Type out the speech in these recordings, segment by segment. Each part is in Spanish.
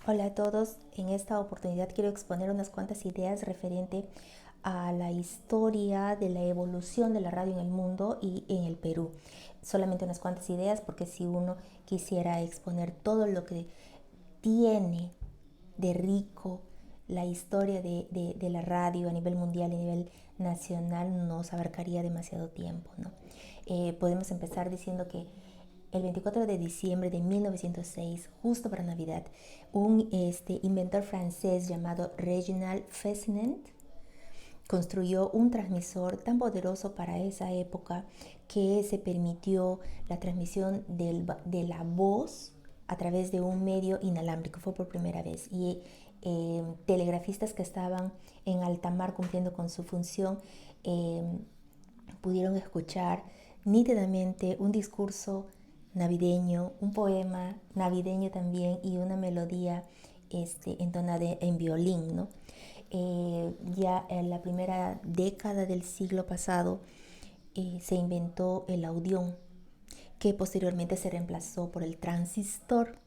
Hola a todos, en esta oportunidad quiero exponer unas cuantas ideas referente a la historia de la evolución de la radio en el mundo y en el Perú. Solamente unas cuantas ideas porque si uno quisiera exponer todo lo que tiene de rico la historia de la radio a nivel mundial y a nivel nacional, nos abarcaría demasiado tiempo, ¿no? Podemos empezar diciendo que el 24 de diciembre de 1906, justo para Navidad, un inventor francés llamado Reginald Fessenant construyó un transmisor tan poderoso para esa época que se permitió la transmisión de la voz a través de un medio inalámbrico. Fue por primera vez. Y telegrafistas que estaban en alta mar cumpliendo con su función eh, pudieron escuchar nítidamente un discurso navideño, un poema navideño también y una melodía entonada en violín, ¿no? Ya en la primera década del siglo pasado se inventó el audión, que posteriormente se reemplazó por el transistor,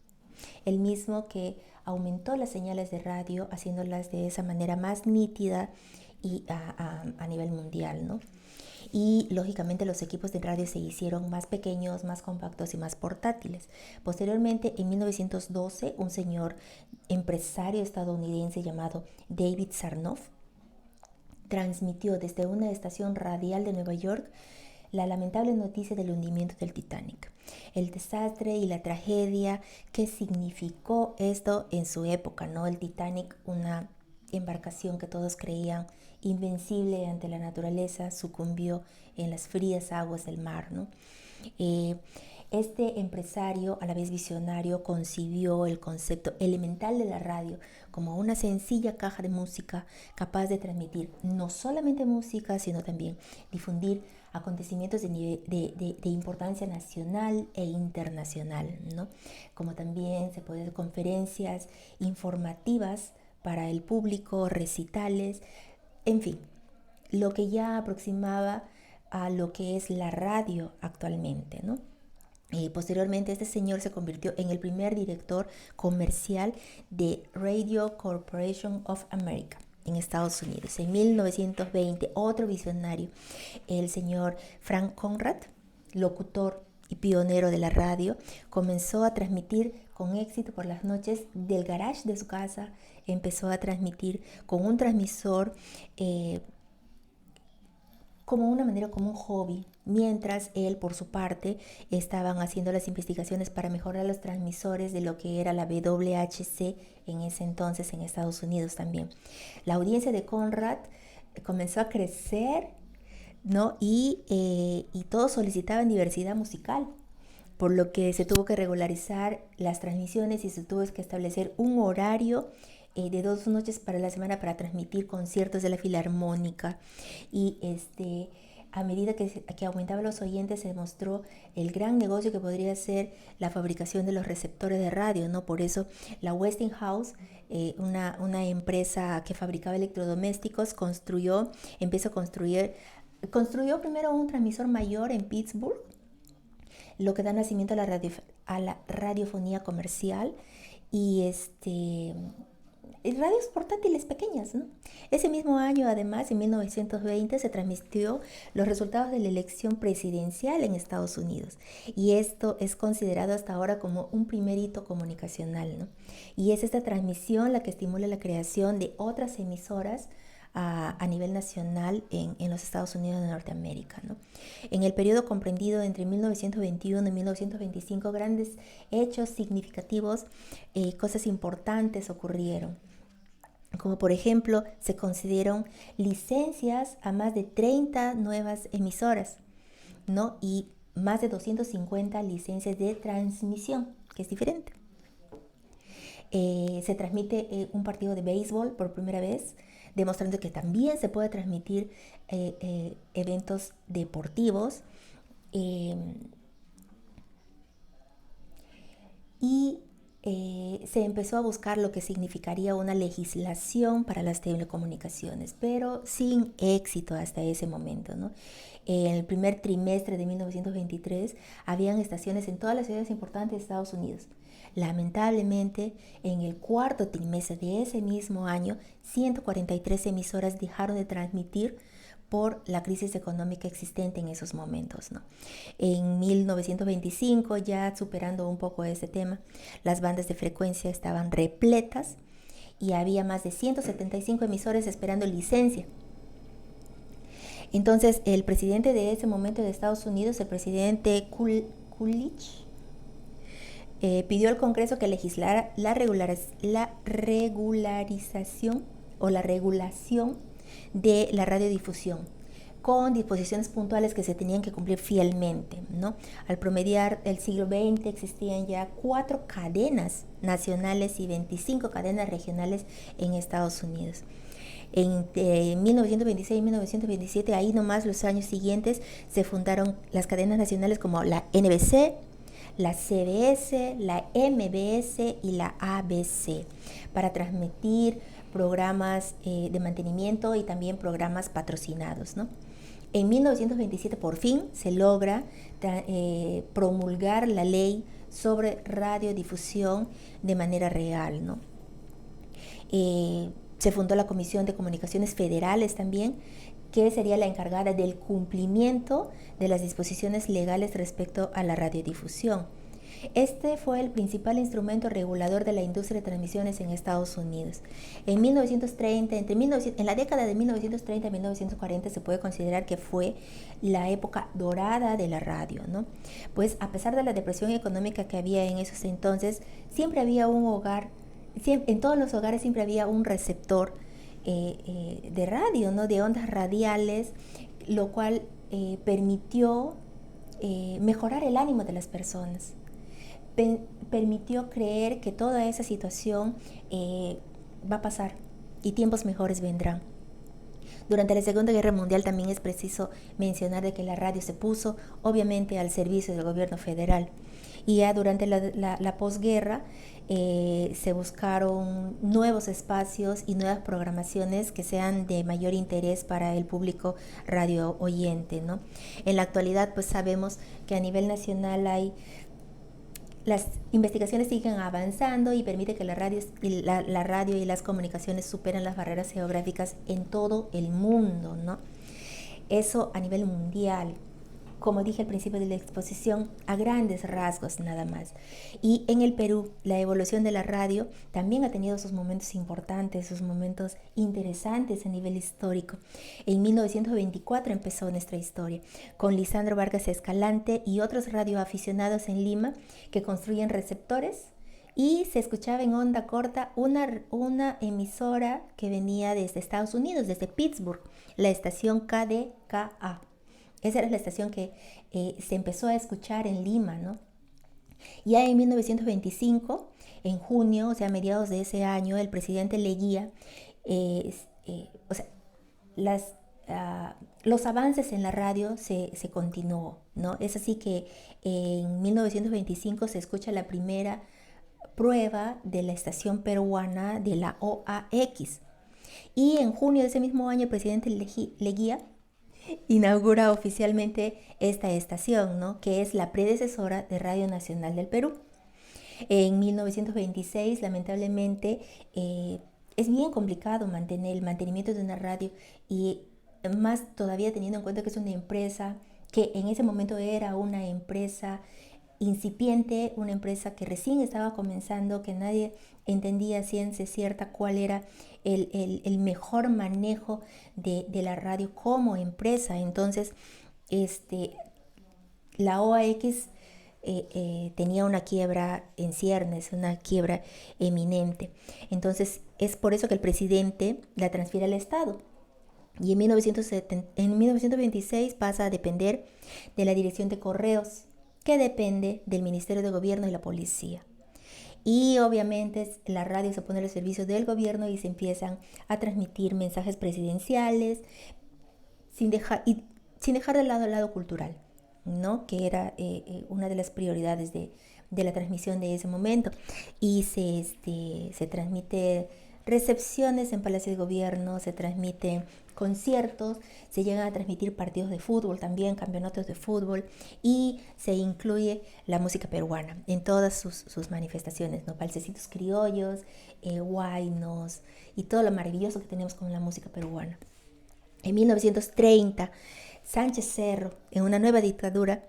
el mismo que aumentó las señales de radio, haciéndolas de esa manera más nítida y a nivel mundial, ¿no? Y lógicamente los equipos de radio se hicieron más pequeños, más compactos y más portátiles. Posteriormente, en 1912, un señor empresario estadounidense llamado David Sarnoff transmitió desde una estación radial de Nueva York la lamentable noticia del hundimiento del Titanic, el desastre y la tragedia que significó esto en su época, ¿no? El Titanic, una embarcación que todos creían invencible ante la naturaleza, sucumbió en las frías aguas del mar, ¿no? Eh, este empresario, a la vez visionario, concibió el concepto elemental de la radio como una sencilla caja de música capaz de transmitir no solamente música, sino también difundir acontecimientos de importancia nacional e internacional, ¿no? Como también se pueden conferencias informativas para el público, recitales, en fin, lo que ya aproximaba a lo que es la radio actualmente, ¿no? Posteriormente, este señor se convirtió en el primer director comercial de Radio Corporation of America en Estados Unidos. En 1920, otro visionario, el señor Frank Conrad, locutor y pionero de la radio, comenzó a transmitir con éxito por las noches del garage de su casa. Empezó a transmitir con un transmisor como una manera, como un hobby, mientras él, por su parte, estaban haciendo las investigaciones para mejorar los transmisores de lo que era la WHC en ese entonces en Estados Unidos también. La audiencia de Conrad comenzó a crecer, ¿no? Y todos solicitaban diversidad musical, por lo que se tuvo que regularizar las transmisiones y se tuvo que establecer un horario de 2 noches para la semana para transmitir conciertos de la Filarmónica. Y a medida que aumentaban los oyentes, se demostró el gran negocio que podría ser la fabricación de los receptores de radio, ¿no? Por eso la Westinghouse, una empresa que fabricaba electrodomésticos, construyó primero un transmisor mayor en Pittsburgh, lo que da nacimiento a la radiofonía comercial y radios portátiles pequeñas, ¿no? Ese mismo año, además, en 1920, se transmitió los resultados de la elección presidencial en Estados Unidos. Y esto es considerado hasta ahora como un primer hito comunicacional, ¿no? Y es esta transmisión la que estimula la creación de otras emisoras a nivel nacional en los Estados Unidos de Norteamérica, ¿no? En el periodo comprendido entre 1921 y 1925, grandes hechos significativos, cosas importantes ocurrieron, como por ejemplo se concedieron licencias a más de 30 nuevas emisoras, ¿no? Y más de 250 licencias de transmisión, que es diferente. Se transmite un partido de béisbol por primera vez, demostrando que también se puede transmitir eventos deportivos. eh, y se empezó a buscar lo que significaría una legislación para las telecomunicaciones, pero sin éxito hasta ese momento, ¿no? En el primer trimestre de 1923 habían estaciones en todas las ciudades importantes de Estados Unidos. Lamentablemente, en el cuarto trimestre de ese mismo año, 143 emisoras dejaron de transmitir por la crisis económica existente en esos momentos, ¿no? En 1925, ya superando un poco ese tema, las bandas de frecuencia estaban repletas y había más de 175 emisores esperando licencia. Entonces, el presidente de ese momento de Estados Unidos, el presidente Coolidge, pidió al Congreso que legislara la regularización o la regulación de la radiodifusión, con disposiciones puntuales que se tenían que cumplir fielmente, ¿no? Al promediar el siglo XX existían ya 4 cadenas nacionales y 25 cadenas regionales en Estados Unidos. En 1926 y 1927, ahí nomás los años siguientes, se fundaron las cadenas nacionales como la NBC, la CBS, la MBS y la ABC, para transmitir programas de mantenimiento y también programas patrocinados, ¿no? En 1927 por fin se logra promulgar la ley sobre radiodifusión de manera real, ¿no? Se fundó la Comisión de Comunicaciones Federales también, que sería la encargada del cumplimiento de las disposiciones legales respecto a la radiodifusión. Este fue el principal instrumento regulador de la industria de transmisiones en Estados Unidos. En 1930, en la década de 1930 a 1940 se puede considerar que fue la época dorada de la radio, ¿no? Pues a pesar de la depresión económica que había en esos entonces, siempre había un hogar, en todos los hogares siempre había un receptor de radio, ¿no? De ondas radiales, lo cual permitió mejorar el ánimo de las personas. Permitió creer que toda esa situación va a pasar y tiempos mejores vendrán. Durante la Segunda Guerra Mundial también es preciso mencionar de que la radio se puso obviamente al servicio del gobierno federal. Y ya durante la posguerra se buscaron nuevos espacios y nuevas programaciones que sean de mayor interés para el público radio oyente, ¿no? En la actualidad pues sabemos que a nivel nacional las investigaciones siguen avanzando y permite que la radio y las comunicaciones superen las barreras geográficas en todo el mundo, ¿no? Eso a nivel mundial. Como dije al principio de la exposición, a grandes rasgos nada más. Y en el Perú, la evolución de la radio también ha tenido sus momentos importantes, sus momentos interesantes a nivel histórico. En 1924 empezó nuestra historia, con Lisandro Vargas Escalante y otros radioaficionados en Lima que construyen receptores, y se escuchaba en onda corta una emisora que venía desde Estados Unidos, desde Pittsburgh, la estación KDKA. Esa era la estación que se empezó a escuchar en Lima, ¿no? Ya en 1925, en junio, o sea, a mediados de ese año, el presidente Leguía, los avances en la radio se continuó, ¿no? Es así que en 1925 se escucha la primera prueba de la estación peruana de la OAX. Y en junio de ese mismo año, el presidente Leguía inaugura oficialmente esta estación, ¿no? Que es la predecesora de Radio Nacional del Perú. En 1926, lamentablemente, es bien complicado mantener el mantenimiento de una radio, y más todavía teniendo en cuenta que es una empresa que en ese momento era una empresa incipiente, una empresa que recién estaba comenzando, que nadie entendía a ciencia cierta cuál era el mejor manejo de la radio como empresa. Entonces, la OAX tenía una quiebra en ciernes, una quiebra eminente. Entonces, es por eso que el presidente la transfiere al Estado. Y en 1926 pasa a depender de la Dirección de Correos, que depende del Ministerio de Gobierno y la Policía. Y obviamente la radio se pone al servicio del gobierno y se empiezan a transmitir mensajes presidenciales sin dejar de lado el lado cultural, ¿no? Que era una de las prioridades de la transmisión de ese momento. Y se transmite recepciones en Palacio de Gobierno, se transmiten conciertos, se llegan a transmitir partidos de fútbol también, campeonatos de fútbol, y se incluye la música peruana en todas sus manifestaciones, ¿no? Balsecitos criollos, huaynos y todo lo maravilloso que tenemos con la música peruana. En 1930, Sánchez Cerro, en una nueva dictadura,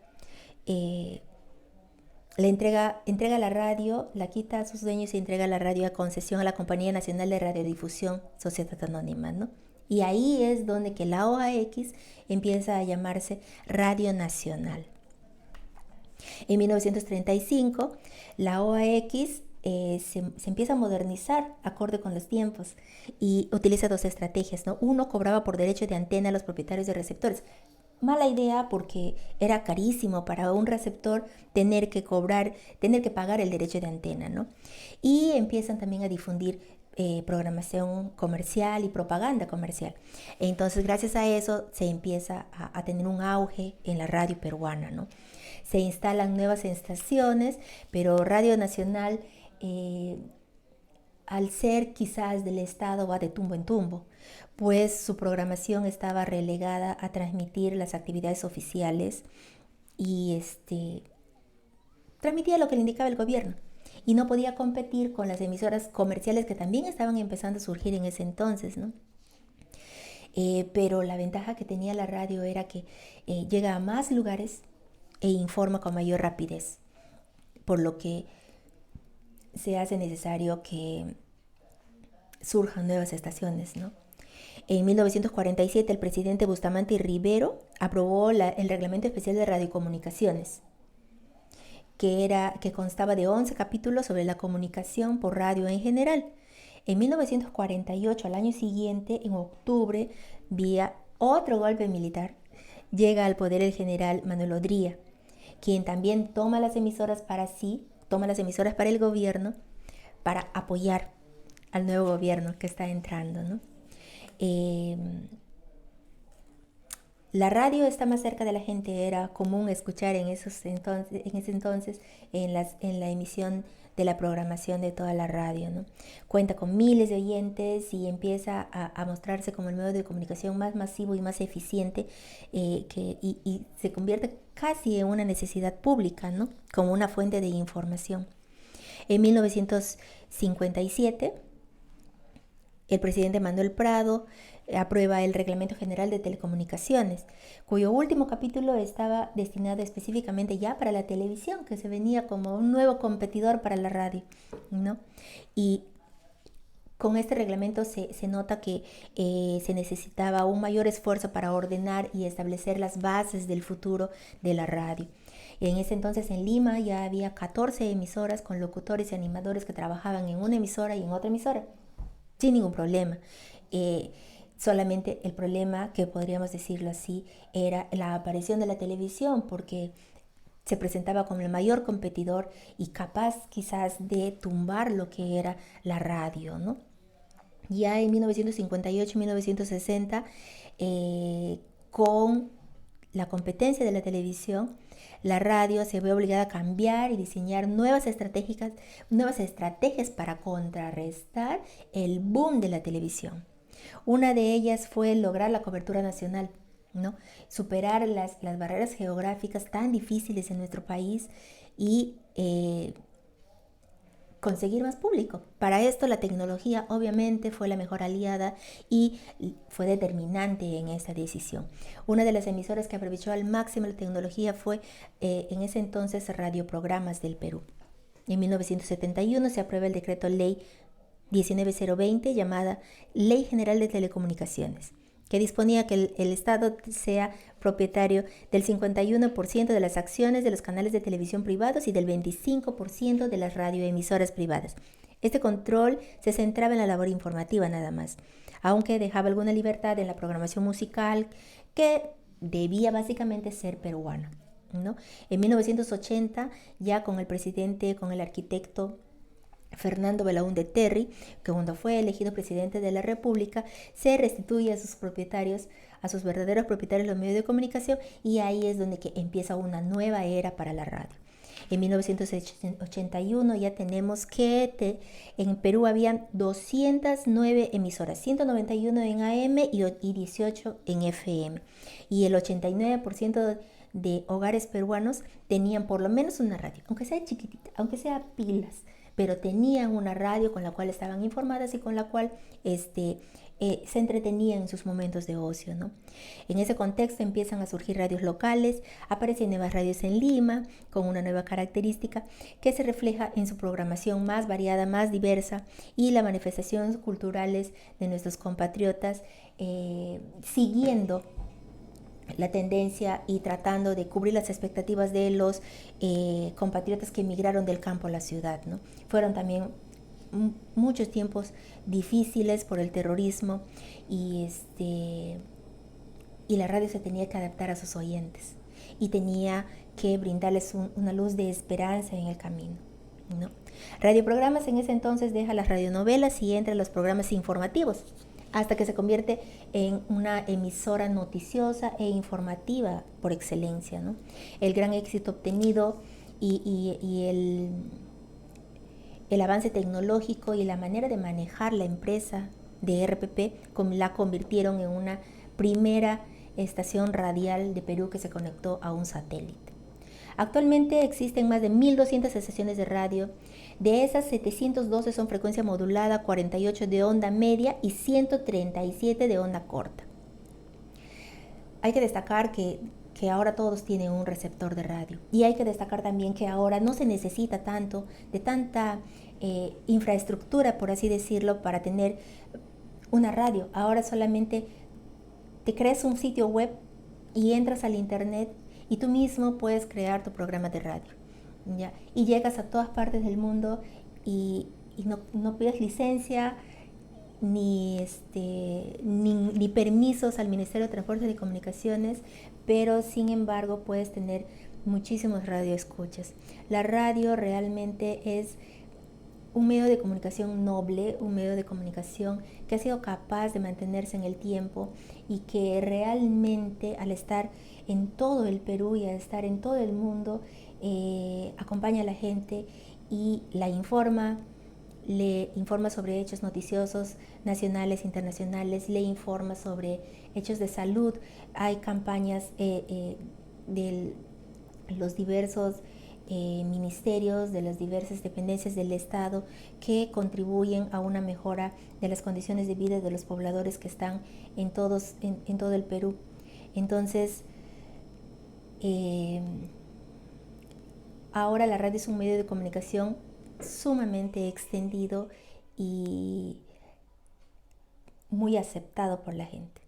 le entrega la radio, la quita a sus dueños y entrega la radio a concesión a la Compañía Nacional de Radiodifusión, Sociedad Anónima, ¿no? Y ahí es donde que la OAX empieza a llamarse Radio Nacional. En 1935, la OAX se empieza a modernizar acorde con los tiempos y utiliza dos estrategias, ¿no? Uno, cobraba por derecho de antena a los propietarios de receptores. Mala idea porque era carísimo para un receptor tener que pagar el derecho de antena, ¿no? Y empiezan también a difundir programación comercial y propaganda comercial. Entonces, gracias a eso se empieza a tener un auge en la radio peruana, ¿no? Se instalan nuevas estaciones, pero Radio Nacional, al ser quizás del Estado, va de tumbo en tumbo, pues su programación estaba relegada a transmitir las actividades oficiales y transmitía lo que le indicaba el gobierno y no podía competir con las emisoras comerciales que también estaban empezando a surgir en ese entonces, ¿no? Pero la ventaja que tenía la radio era que llega a más lugares e informa con mayor rapidez, por lo que se hace necesario que surjan nuevas estaciones, ¿no? En 1947 el presidente Bustamante Rivero aprobó el Reglamento Especial de Radiocomunicaciones, que constaba de 11 capítulos sobre la comunicación por radio en general. En 1948, al año siguiente, en octubre, vía otro golpe militar, llega al poder el general Manuel Odría, quien también toma las emisoras para el gobierno, para apoyar al nuevo gobierno que está entrando, ¿no? La radio está más cerca de la gente, era común escuchar en ese entonces en la emisión de la programación de toda la radio, ¿no? Cuenta con miles de oyentes y empieza a mostrarse como el medio de comunicación más masivo y más eficiente, y se convierte casi en una necesidad pública, ¿no? Como una fuente de información. En 1957, el presidente Manuel Prado aprueba el Reglamento General de Telecomunicaciones, cuyo último capítulo estaba destinado específicamente ya para la televisión, que se venía como un nuevo competidor para la radio, ¿no? Y con este reglamento se nota que se necesitaba un mayor esfuerzo para ordenar y establecer las bases del futuro de la radio. En ese entonces en Lima ya había 14 emisoras con locutores y animadores que trabajaban en una emisora y en otra emisora, sin ningún problema. Solamente el problema, que podríamos decirlo así, era la aparición de la televisión, porque se presentaba como el mayor competidor y capaz quizás de tumbar lo que era la radio, ¿no? Ya en 1958 y 1960, con la competencia de la televisión, la radio se ve obligada a cambiar y diseñar nuevas estrategias para contrarrestar el boom de la televisión. Una de ellas fue lograr la cobertura nacional, ¿no? Superar las barreras geográficas tan difíciles en nuestro país y conseguir más público. Para esto la tecnología obviamente fue la mejor aliada y fue determinante en esa decisión. Una de las emisoras que aprovechó al máximo la tecnología fue en ese entonces Radioprogramas del Perú. En 1971 se aprueba el decreto ley 19020 llamada Ley General de Telecomunicaciones, que disponía que el Estado sea propietario del 51% de las acciones de los canales de televisión privados y del 25% de las radioemisoras privadas. Este control se centraba en la labor informativa nada más, aunque dejaba alguna libertad en la programación musical que debía básicamente ser peruana, ¿no? En 1980, ya con el arquitecto Fernando Belaúnde Terry, que cuando fue elegido presidente de la República, se restituye a sus verdaderos propietarios, los medios de comunicación, y ahí es donde que empieza una nueva era para la radio. En 1981 ya tenemos que en Perú habían 209 emisoras, 191 en AM y 18 en FM. Y el 89% de hogares peruanos tenían por lo menos una radio, aunque sea chiquitita, aunque sea pilas, pero tenían una radio con la cual estaban informadas y con la cual se entretenían en sus momentos de ocio, ¿no? En ese contexto empiezan a surgir radios locales, aparecen nuevas radios en Lima con una nueva característica que se refleja en su programación más variada, más diversa y las manifestaciones culturales de nuestros compatriotas siguiendo la tendencia y tratando de cubrir las expectativas de los compatriotas que emigraron del campo a la ciudad, ¿no? Fueron también muchos tiempos difíciles por el terrorismo y la radio se tenía que adaptar a sus oyentes y tenía que brindarles una luz de esperanza en el camino, ¿no? Radioprogramas en ese entonces deja las radionovelas y entra los programas informativos hasta que se convierte en una emisora noticiosa e informativa por excelencia, ¿no? El gran éxito obtenido y el avance tecnológico y la manera de manejar la empresa de RPP la convirtieron en una primera estación radial de Perú que se conectó a un satélite. Actualmente existen más de 1.200 estaciones de radio. De esas, 712 son frecuencia modulada, 48 de onda media y 137 de onda corta. Hay que destacar que ahora todos tienen un receptor de radio. Y hay que destacar también que ahora no se necesita tanto de tanta infraestructura, por así decirlo, para tener una radio. Ahora solamente te creas un sitio web y entras al internet y tú mismo puedes crear tu programa de radio, ¿ya? Y llegas a todas partes del mundo y no pides licencia ni permisos al Ministerio de Transportes y Comunicaciones, pero sin embargo puedes tener muchísimos radioescuchas. La radio realmente es un medio de comunicación noble, un medio de comunicación que ha sido capaz de mantenerse en el tiempo y que realmente al estar en todo el Perú y al estar en todo el mundo acompaña a la gente y la informa, le informa sobre hechos noticiosos nacionales, internacionales, le informa sobre hechos de salud. Hay campañas de los diversos ministerios, de las diversas dependencias del Estado que contribuyen a una mejora de las condiciones de vida de los pobladores que están en todo el Perú. Entonces, ahora la radio es un medio de comunicación sumamente extendido y muy aceptado por la gente.